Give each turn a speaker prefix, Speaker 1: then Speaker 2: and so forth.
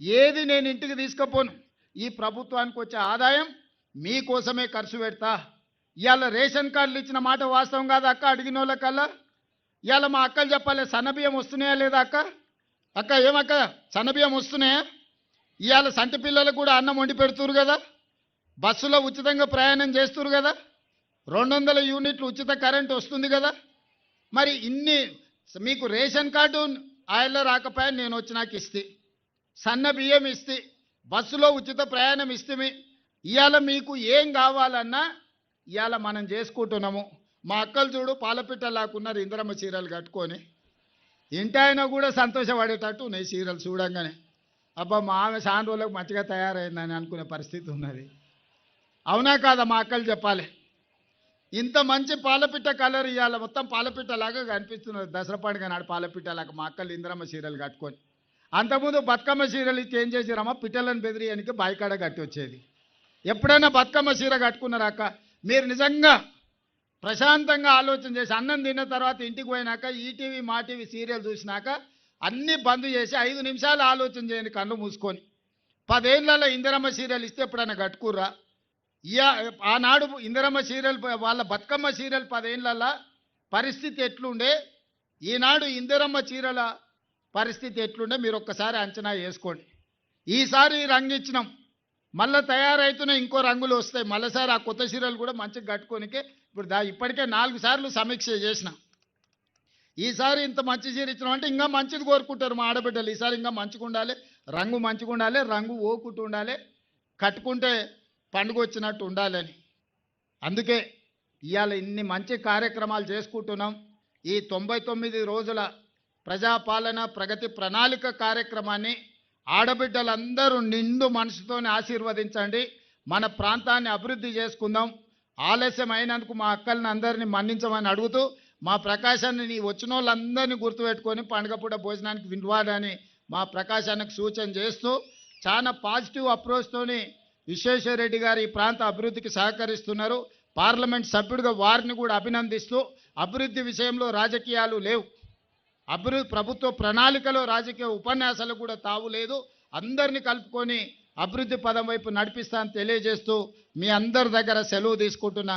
Speaker 1: ఏది నేను ఇంటికి తీసుకుపోను. ఈ ప్రభుత్వానికి వచ్చే ఆదాయం మీకోసమే ఖర్చు పెడతా. ఇవాళ రేషన్ కార్డులు ఇచ్చిన మాట వాస్తవం కాదా అక్క? అడిగిన వాళ్ళకల్లా ఇవాళ మా అక్కలు చెప్పాలి, సన్నబియ్యం వస్తున్నాయా లేదా అక్క? అక్క ఏమక్క సన్నబియ్యం వస్తున్నాయా? ఇవాళ సంటి పిల్లలకు కూడా అన్నం వండి పెడుతురు కదా, బస్సులో ఉచితంగా ప్రయాణం చేస్తురు కదా, 200 యూనిట్లు ఉచిత కరెంట్ వస్తుంది కదా. మరి ఇన్ని మీకు రేషన్ కార్డు ఆయల్లో రాకపోయా, నేను వచ్చినాక ఇస్తే సన్న బియ్యం ఇస్తే బస్సులో ఉచిత ప్రయాణం ఇస్తే ఇవాళ మీకు ఏం కావాలన్నా ఇవాళ మనం చేసుకుంటున్నాము. మా అక్కలు చూడు పాలపిట్ట లాక్కున్నారు ఇంద్రమ్మ చీరలు కట్టుకొని, ఇంటి ఆయన కూడా సంతోషపడేటట్టు ఉన్నాయి చీరలు చూడంగానే. అబ్బా మా ఆమె చాలా రోజులకు మంచిగా తయారైందని అనుకునే పరిస్థితి ఉన్నది. అవునా కాదా మా అక్కలు చెప్పాలి? ఇంత మంచి పాలపిట్ట కలర్ ఇవాళ మొత్తం పాలపిట్టలాగా కనిపిస్తున్నది. దసరా పండుగ నాడు పాలపిట్టలాగా మా అక్కలు ఇంద్రమ్మ చీరలు కట్టుకొని. అంతకుముందు బతుకమ్మ చీరలు చేంజ్ చేసిరమ్మా, పిట్టలను బెదిరియానికి బాయికాడ కట్టి వచ్చేది. ఎప్పుడైనా బతుకమ్మ చీర కట్టుకున్నారా అక్క? మీరు నిజంగా ప్రశాంతంగా ఆలోచన చేసి అన్నం తిన్న తర్వాత ఇంటికి పోయినాక ఈటీవీ మా టీవీ సీరియల్ చూసినాక అన్నీ బంద్ చేసి 5 నిమిషాలు ఆలోచన చేయండి కళ్ళు మూసుకొని. 10 ఏళ్ళలో ఇందిరమ్మ సీరియల్ ఇస్తే ఎప్పుడైనా కట్టుకుర్రా? ఆనాడు ఇందిరమ్మ సీరియల్ వాళ్ళ బతుకమ్మ సీరియల్ 10 ఏళ్ళలో పరిస్థితి ఎట్లుండే, ఈనాడు ఇందిరమ్మ చీరల పరిస్థితి ఎట్లుండే మీరు ఒక్కసారి అంచనా వేసుకోండి. ఈసారి రంగు ఇచ్చినాం, మళ్ళీ తయారైతున్న ఇంకో రంగులు వస్తాయి. మళ్ళీసారి ఆ కొత్త చీరలు కూడా మంచిగా కట్టుకోనికే ఇప్పుడు ఇప్పటికే 4 సార్లు సమీక్ష చేసిన. ఈసారి ఇంత మంచి చీర ఇచ్చినాం అంటే ఇంకా మంచిది కోరుకుంటారు మా ఆడబిడ్డలు. ఈసారి ఇంకా మంచిగా ఉండాలి, రంగు మంచిగా ఉండాలి, రంగు ఓకుంటూ ఉండాలి, కట్టుకుంటే పండుగ వచ్చినట్టు ఉండాలని. అందుకే ఇవాళ ఇన్ని మంచి కార్యక్రమాలు చేసుకుంటున్నాం. ఈ 99 రోజుల ప్రజాపాలన ప్రగతి ప్రణాళిక కార్యక్రమాన్ని ఆడబిడ్డలందరూ నిండు మనసుతోనే ఆశీర్వదించండి. మన ప్రాంతాన్ని అభివృద్ధి చేసుకుందాం. ఆలస్యం అయినందుకు మా అక్కల్ని అందరినీ మన్నించమని అడుగుతూ, మా ప్రకాశాన్ని నీ వచ్చిన వాళ్ళందరినీ గుర్తుపెట్టుకొని పండుగ పూట భోజనానికి వింటువాడని మా ప్రకాశానికి సూచన చేస్తూ, చాలా పాజిటివ్ అప్రోచ్తోని విశ్వేశ్వరరెడ్డి గారు ఈ ప్రాంత అభివృద్ధికి సహకరిస్తున్నారు. పార్లమెంట్ సభ్యుడిగా వారిని కూడా అభినందిస్తూ, అభివృద్ధి విషయంలో రాజకీయాలు లేవు, ప్రభుత్వ ప్రణాళికలో రాజకీయ ఉపన్యాసాలు కూడా తావు లేదు. అందరినీ కలుపుకొని అభివృద్ధి పదం వైపు నడిపిస్తానని తెలియజేస్తూ మీ అందరి దగ్గర సెలవు తీసుకుంటున్నా.